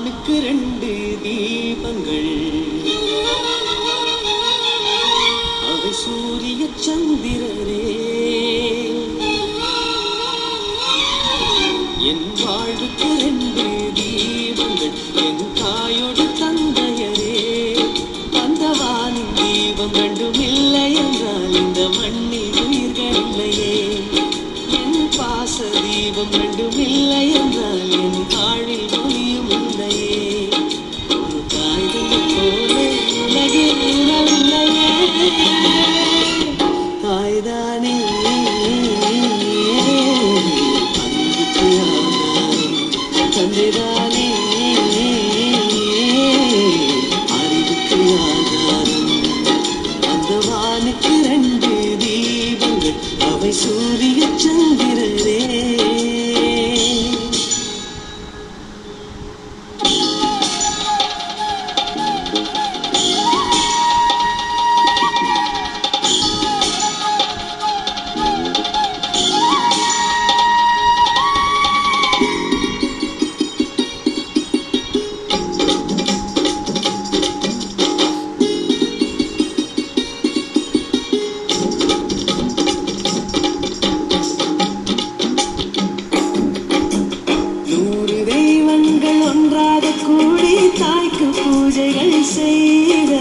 வானுக்கு ரெண்டு தீபங்கள் அவை சூரிய சந்திரரே என் வாழ்வுக்கு ரெண்டு தீபங்கள் என் தாயோடு தந்தையரே அந்த வானின் தீபம் ரெண்டும் இல்லை என்றால் இந்த மண்ணில் உயிர்கள் இல்லையே என் பாச தீபம் ரெண்டும் இல்லை என்றால் என் தாழில் ஒளியும் இல்லையே ஒரு காய்தல் போல உலகில் இல்லையே தாய்தானே தந்தைதானே அறிவுக்கு ஆதாரம் அந்த வானுக்கு ரெண்டு தீபங்கள் அவை சூரிய சந்திரரே கூடி தாய்க்கு பூஜைகள் செய்த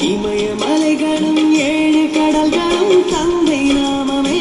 இமயமலைகளும் ஏழு கடல்களும் தந்தை நாமமே